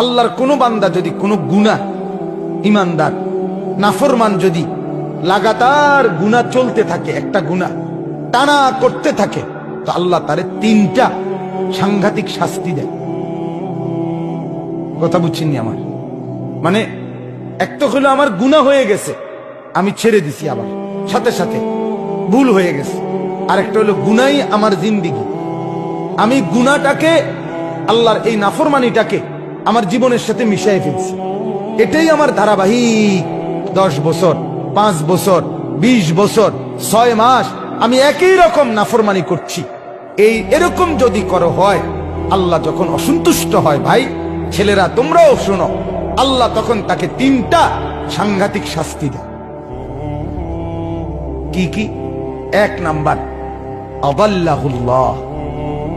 আল্লাহর কোন বান্দা যদি কোনো গুনাহ, ইমানদার নাফরমান যদি লাগাতার গুনাহ চলতে থাকে, একটা গুনাহ টানা করতে থাকে, তো আল্লাহ তারে 3টা সাংঘাতিক শাস্তি দেয়। কথা বুঝছেননি আমার? মানে একটা হলো আমার গুনাহ হয়ে গেছে, আমি ছেড়ে দিছি, আবার সাথে সাথে ভুল হয়ে গেছে। আরেকটা হলো গুনাহই আমার জিন্দেগি, আমি গুনাহটাকে, আল্লাহর এই নাফরমানিটাকে আমার জীবনের সাথে মিশিয়ে ফেলছি। এটাই আমার ধারাবাহিক 10 বছর, 5 বছর, 20 বছর, 6 মাস আমি একই রকম নাফরমানি করছি। এরকম যদি করো হয়, আল্লাহ যখন অসন্তুষ্ট হয়, ভাই ছেলেরা তোমরাও শোনো, আল্লাহ তখন তাকে 3টা সাংঘাতিক শাস্তি দেয়। কি কি? 1 নাম্বার, আদাল্লাহুল্লাহ,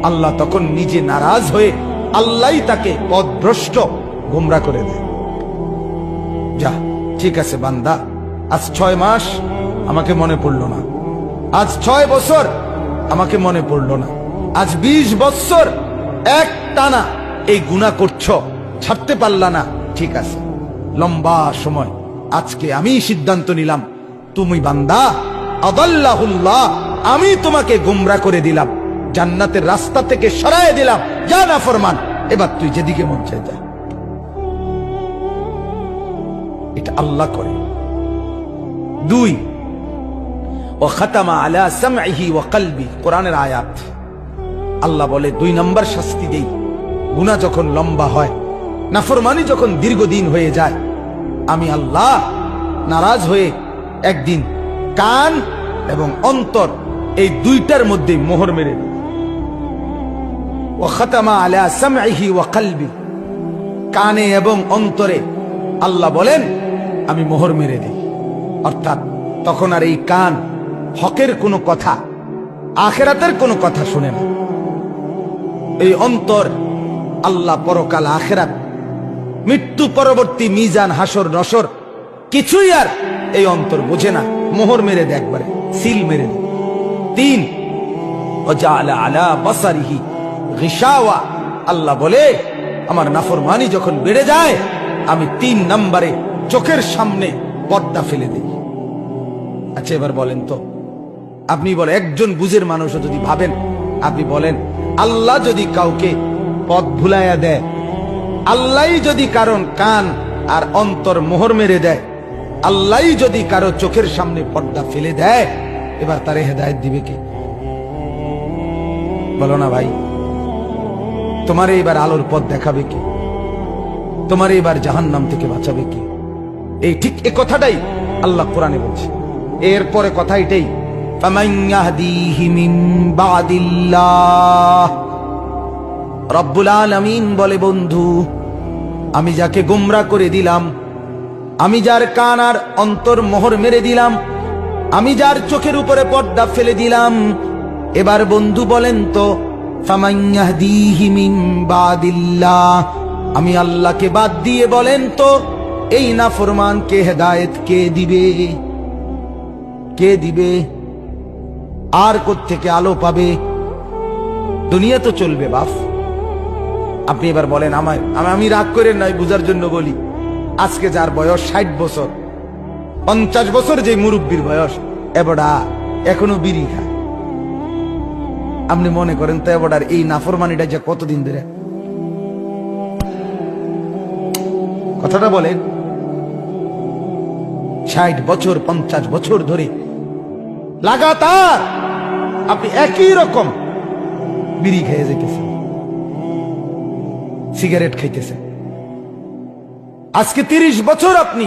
আল্লাহ তখন নিজে নারাজ হয়ে আল্লাহই তাকে পথভ্রষ্ট, গোমরা করে দেয়। যা, ঠিক আছে বান্দা, আজ 6 মাস আমাকে মনে পড়লো না, আজ 6 বছর আমাকে মনে পড়লো না, আজ 20 বছর এক টানা এই গুনাহ করছো, ছাড়তে পারলা না, ঠিক আছে, লম্বা সময় আজকে আমি সিদ্ধান্ত নিলাম, তুমি বান্দা, আদাল্লাহুল্লাহ, আমি তোমাকে গোমরা করে দিলাম, জান্নাতের রাস্তা থেকে সরায় দিলাম, যা নাফরমান, এবার তুই যেদিকে মন চায় যা। এটা আল্লাহ করে। 2, ও খাতামা আলা সামঈহি ওয়া কলবি, কোরআনের আয়াত। আল্লাহ বলে 2 নাম্বার শাস্তি দেই, গুনাহ যখন লম্বা হয়, নাফরমানি যখন দীর্ঘদিন হয়ে যায়, আমি আল্লাহ নারাজ হয়ে একদিন কান এবং অন্তর, এই 2টার মধ্যে মোহর মেরে দিই। ও খাতামা আলা সামঈহি ওয়া কলবি, কানে এবং অন্তরে আল্লাহ বলেন আমি মোহর মেরে দিই। অর্থাৎ তখন আর এই কান হকের কোনো কথা, আখিরাতের কোনো কথা শুনে না। এই অন্তর আল্লাহ পরকাল, আখিরাত, মৃত্যু পরবর্তী মিজান, হাসর নসর কিছুই আর এই অন্তর বোঝে না, মোহর মেরে দেয়, একবারে সিল মেরে দেয়। 3, ওয়াজআলা আলা বাসারিহি গিশাওয়া, আল্লাহ বলে আমার নাফরমানি যখন বেড়ে যায়, আমি 3 নম্বরে চোখের সামনে পর্দা ফেলে দিই। আচ্ছা এবার বলেন তো, আপনি বলেন, একজন বুঝের মানুষও যদি ভাবেন, আপনি বলেন, আল্লাহ যদি কাউকে পথ ভুলাইয়া দেয়, আল্লাহ যদি কারণ কান আর অন্তর মোহর মেরে দেয়, আল্লাহ যদি কারো চোখের সামনে পর্দা ফেলে দেয়, এবার তারে হেদায়েত দিবে কে? বলো না ভাই, তোমার এবার আলোর পথ দেখাবে কে? তোমার এবার জাহান্নাম থেকে বাঁচাবে কে? এই ঠিক এই কথাটাই আল্লাহ কোরআনে বলছে। এরপরে কথা এটাই, ফামান ইয়াহদিহি মিন বাদিল্লাহ, রব্বুল আলামিন বলে, বন্ধু আমি যাকে গোমরা করে দিলাম, আমি যার কান আর অন্তর মোহর মেরে দিলাম, আমি যার চোখের উপরে পর্দা ফেলে দিলাম, এবার বন্ধু বলেন তো, ফামান ইয়াহদিহি মিন বাদিল্লাহ, আমি আল্লাহকে বাদ দিয়ে বলেন তো এই নাফরমানকে হেদায়েত কে দিবে? কে দিবে? আর কোত্থেকে আলো পাবে? দুনিয়া তো চলবে বাপ। আপনি এবার বলেন, আমি রাগ করে নাই, বুঝার জন্য বলি, আজকে যার বয়স 60 বছর, 50 বছর যে মুরব্বীর বয়স, এবড়া এখনো বিড়ি খায়, আপনি মনে করেন তো এবড়ার এই নাফরমানিটা যে কতদিন ধরে? কথাটা বলেন, 60 বছর 50 বছর ধরে লাগাতার আপনি একই রকম বিড়ি খেয়ে যেতেছেন, সিগারেট খাইতেছেন। আজকে 30 বছর আপনি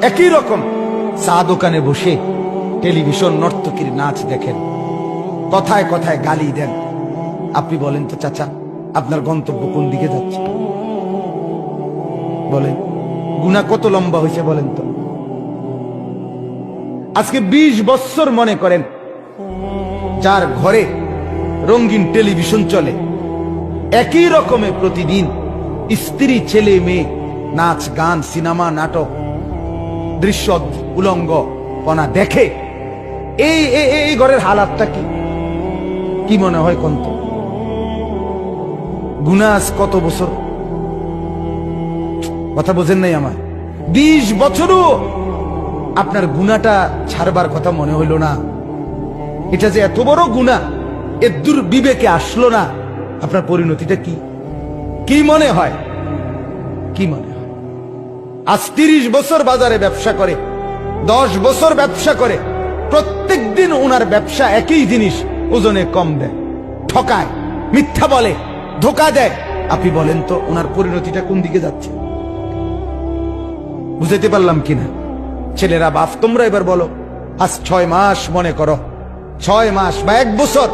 একই রকম চা দোকানে বসে টেলিভিশন নর্তকীর নাচ দেখেন, কথায় কথায় গালি দেন। আপনি বলেন তো চাচা, আপনার গন্তব্য কোন দিকে যাচ্ছে? বলেন, গুনাহ কত লম্বা হয়েছে বলেন তো? আজকে 20 বছর মনে করেন যার ঘরে রঙিন টেলিভিশন চলে, একই রকমে প্রতিদিন স্ত্রী ছেলে মেয়ে নাচ গান সিনেমা নাটক দৃশ্য উলঙ্গ পনা দেখে, এই ঘরের হালাতটা কি মনে হয়? কত গুনাহ কত বছর কথা বোঝেন নাই আমার? 20 বছরও আপনার গুনাহটা ছাড়বার কথা মনে হইল না। এটা যে এত বড় গুনাহ, এর দূর বিবেকে আসলো না। আপনার পরিণতিটা কি? কি মনে হয়? কি মনে হয়? আজ 30 বছর বাজারে ব্যবসা করে, 10 বছর ব্যবসা করে, প্রত্যেক দিন ওনার ব্যবসা একই জিনিস ওজনে কম দেয়, ঠকায়, মিথ্যা বলে, ধোকা দেয়। আপনি বলেন তো ওনার পরিণতিটা কোন দিকে যাচ্ছে? বুঝাইতে পারলাম কিনা? ছেলেরা, বাপ, তোমরা এবার বলো, আজ 6 মাস মনে করো, 6 মাস বা 1 বছর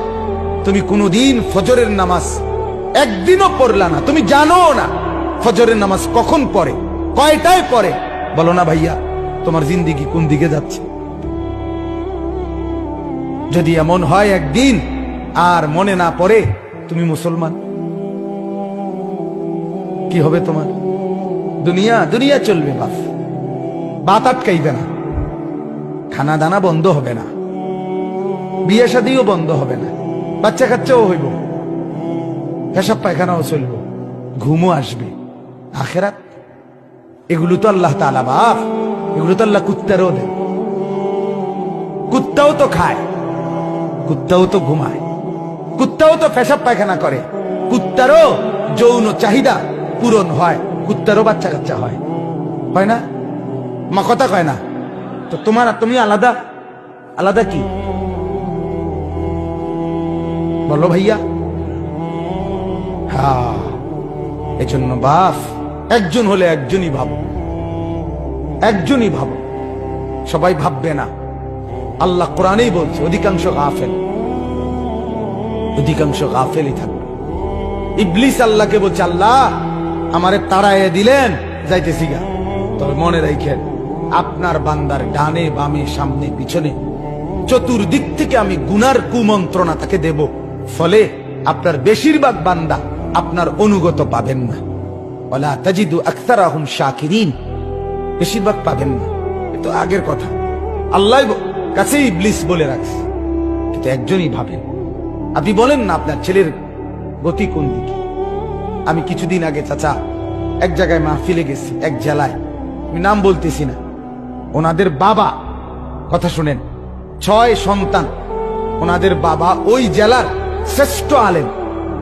তুমি কোনদিন ফজরের নামাজ একদিনও পড়লা না, তুমি জানো না ফজরের নামাজ কখন পড়ে, কয়টায় পড়ে। বলো না ভাইয়া, তোমার জিন্দেগি কোন দিকে যাচ্ছে? যদি এমন হয় একদিন আর মনে না পড়ে তুমি মুসলমান, কি হবে তোমার? দুনিয়া দুনিয়া চলবে, বাস বাত আটকাইবে না, খানা দানা বন্ধ হবে না, বিয়ে শাদিও বন্ধ হবে না, বাচ্চা কাচ্চাও হইব, পেশাব পায়খানাও চলব, ঘুমও আসবে। আখেরাত এগুলো তো আল্লাহ তাআলা, বাপ, এগুলো তো আল্লাহ কুত্তারও দেন। কুত্তাও তো খায়, কুত্তাও তো ঘুমায়, কুত্তাও তো পেশাব পায়খানা করে, কুত্তারও যৌন চাহিদা পূরণ হয়, কুত্তারও বাচ্চা কাচ্চা হয়, হয় না? মা কথা কয় না তো? তোমার আর তুমি আলাদা? আলাদা কি বলো ভাইয়া? হ্যাঁ, এজন্য বাপ, একজন হলে একজনই ভাবো, একজনই ভাবো, সবাই ভাববে না। আল্লাহ কোরআনেই বলছে অধিকাংশ গাফেল, অধিকাংশ গাফেলই থাকবে। ইবলিস আল্লাহকে বলছে, আল্লাহ আমারে তাড়াইয়া দিলেন, যাইতেছি গা, তবে মনে রাখেন আপনার বান্দার ডানে বামে সামনে পিছনে চতুর্দিক থেকে আমি গুনার কুমন্ত্রণা তাকে দেব, ফলে আপনার বেশিরভাগ বান্দা আপনার অনুগত পাবেন না। ওয়ালা তাজিদু আকসারাহুম শাকিরিন, বেশিরভাগ পাবেন না। এটা আগের কথা, আল্লাহ কাছে ইবলিস বলে রাখছে। কিন্তু একজনই ভাবেন। আপনি বলেন না আপনার ছেলের গতি কোন দিকে? আমি কিছুদিন আগে চাচা এক জায়গায় মাহফিলে গেছি, এক জেলায়, আমি নাম বলতেছি না। ওনাদের বাবা, কথা শুনেন, 6 সন্তান, ওনাদের বাবা ওই জেলার শ্রেষ্ঠ আলেম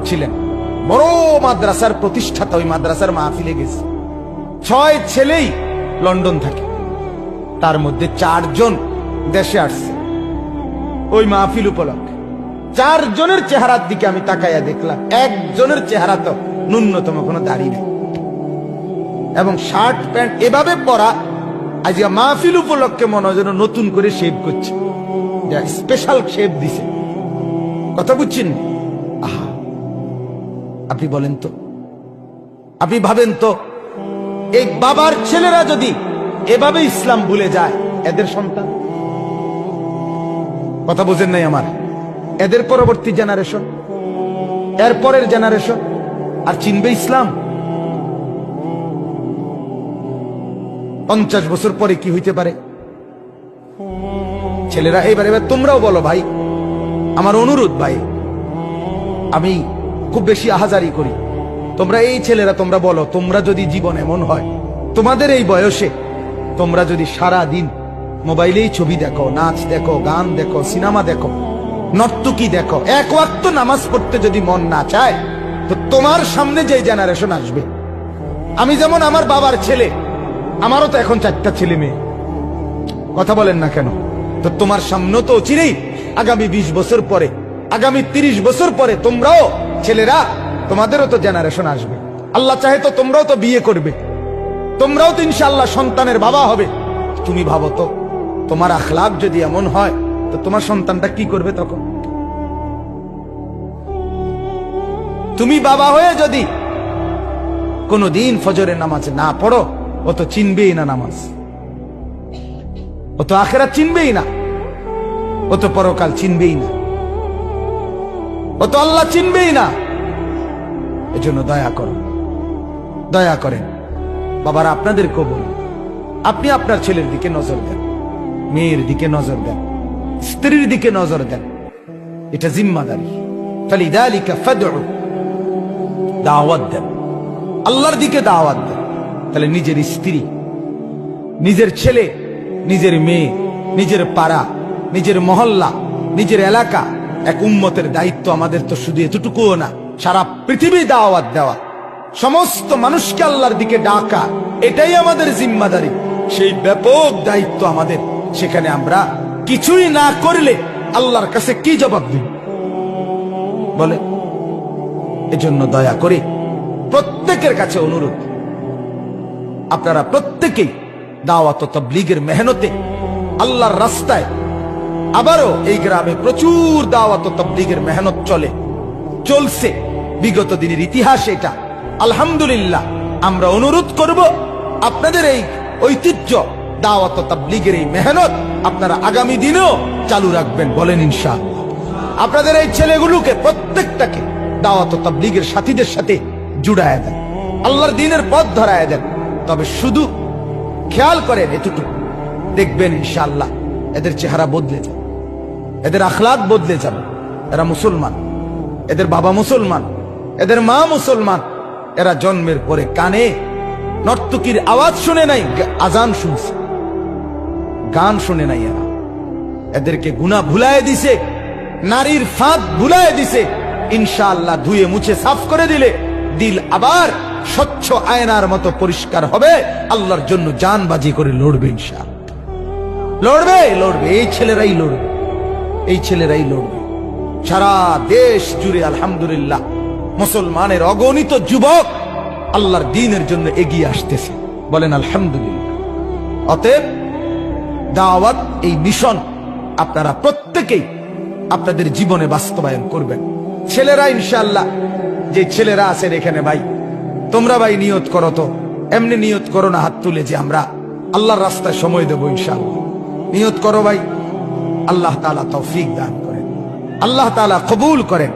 ছিলেন, বড় মাদ্রাসার প্রতিষ্ঠাতা। ওই মাদ্রাসার মাহফিলে গেছি, 6 ছেলেই লন্ডন থাকে, তার মধ্যে 4 জন দেশে আসছে ওই মাহফিল উপলক্ষে। 4 জনের চেহারার দিকে আমি তাকাইয়া দেখলাম, একজনের চেহারা তো ন্যূনতম কোনো দাড়ি নেই, এবং শার্ট প্যান্ট এভাবে পরা, আজ মাহফিল উপলক্ষে মনে হয় যেন নতুন করে শেভ করছে, স্পেশাল শেভ দিছে। কথা বুঝছেন? আহা, আপনি বলেন তো, আপনি ভাবেন তো, এই বাবার ছেলেরা যদি এভাবে ইসলাম ভুলে যায়, এদের সন্তান, কথা বোঝেন নাই আমার, এদের পরবর্তী জেনারেশন, এর পরের জেনারেশন আর চিনবে ইসলাম? 50 বছর পরে কি হইতে পারে? ছেলেরা এবার তোমরাও বলো ভাই, আমার অনুরোধ ভাই, আমি খুব বেশি আহাজারি করি, তোমরা এই ছেলেরা তোমরা বলো, তোমরা যদি জীবন এমন হয়, তোমাদের এই বয়সে তোমরা যদি সারা দিন মোবাইলেই ছবি দেখো, নাচ দেখো, গান দেখো, সিনেমা দেখো, নর্তকী দেখো, এক ওয়াক্ত নামাজ পড়তে যদি মন না চায়, তো তোমার সামনে যে জেনারেশন আসবে, আমি যেমন আমার বাবার ছেলে, আমারও তো এখন 4টা ছেলে মেয়ে, কথা বলেন না কেন? তো তোমার সামনে তো চিনেই আগামী 20 বছর পরে, আগামী 30 বছর পরে তোমরাও ছেলেরা, তোমাদেরও তো জেনারেশন আসবে। আল্লাহ চাহে তো তোমরাও তো বিয়ে করবে, তোমরাও তো ইনশাআল্লাহ সন্তানের বাবা হবে। তুমি ভাবো তো, তোমার আখলাক যদি এমন হয়, তো তোমার সন্তানটা কি করবে তখন? তুমি বাবা হয়ে যদি কোনদিন ফজরের নামাজ না পড়ো, ও তো চিনবেই না নামাজ, ও তো আখেরাত চিনবেই না, ও তো পরকাল চিনবেই না, ও তো আল্লাহ চিনবেই না। এজন্য দয়া করুন, দয়া করেন বাবারা, আপনাদেরকেও বলি, আপনি আপনার ছেলের দিকে নজর দেন, মেয়ের দিকে নজর দেন, স্ত্রীর দিকে নজর দেন, এটা জিম্মাদারি। ফালিযালিকা ফাদউ, দাওয়াত দেন, আল্লাহর দিকে দাওয়াত দেন, তাহলে নিজের স্ত্রী, নিজের ছেলে, নিজের মেয়ে, নিজের পাড়া, নিজের মহল্লা, নিজের এলাকা, এক উম্মতের দায়িত্ব আমাদের তো শুধু এতটুকুও না, সারা পৃথিবী দাওয়াত দেওয়া, সমস্ত মানুষকে আল্লাহর দিকে ডাকা, এটাই আমাদের জিম্মাদারি। সেই ব্যাপক দায়িত্ব আমাদের, সেখানে আমরা কিছুই না করলে আল্লাহর কাছে কি জবাব দিব বলে? এজন্য দয়া করে প্রত্যেকের কাছে অনুরোধ, আপনারা প্রত্যেকেই দাওয়াত ও তাবলীগের মেহনতে আল্লাহর রাস্তায়, আবারও এই গ্রামে প্রচুর দাওয়াত ও তাবলীগের মেহনত চলছে, বিগত দিনের ইতিহাস এটা। আলহামদুলিল্লাহ, আমরা অনুরোধ করব আপনাদের এই ঐতিহ্য দাওয়াত ও তাবলীগের এই মেহনত আপনারা আগামী দিনেও চালু রাখবেন, বলেন ইনশাআল্লাহ। আপনাদের এই ছেলেগুলোকে প্রত্যেকটাকে দাওয়াত ও তাবলীগের সাথীদের সাথে জুড়ায় দেন, আল্লাহর দ্বীনের পথ ধরায় দেন। তবে শুধু খেয়াল করেন এতটুকু, দেখবেন ইনশাআল্লাহ এদের চেহারা বদলে যাবে, এদের আখলাক বদলে যাবে। এরা মুসলমান, এদের বাবা মুসলমান, এদের মা মুসলমান। এরা জন্মের পরে কানে নর্তকীর আওয়াজ শুনে নাই, আজান শুনছে, গান শুনে নাই। এদেরকে গুনাহ ভুলায় দিছে, নারীর ফাঁদ ভুলায় দিছে। ইনশাআল্লাহ ধুয়ে মুছে সাফ করে দিলে দিল আবার স্বচ্ছ আয়নার মতো পরিষ্কার হবে, আল্লাহর জন্য জান বাজি করে লড়বে ইনশাআল্লাহ। লড়বে, এই ছেলেরাই লড়বে, এই ছেলেরাই লড়বে। সারা দেশ জুড়ে আলহামদুলিল্লাহ মুসলমানের অগণিত যুবক আল্লাহর দ্বীনের জন্য এগিয়ে আসতেছে, বলেন আলহামদুলিল্লাহ। অতএব দাওয়াত, এই মিশন আপনারা প্রত্যেকেই আপনাদের জীবনে বাস্তবায়ন করবেন। ছেলেরা ইনশাআল্লাহ, যে ছেলেরা আছেন এখানে, ভাই তোমরা ভাই নিয়ত করো, তো এমনি নিয়ত করো না হাত তুলে যে আমরা আল্লাহর রাস্তায় সময় দেবো ইনশাআল্লাহ। নিয়ত করো ভাই, আল্লাহ তাআলা তৌফিক দান করেন, আল্লাহ তাআলা কবুল করেন।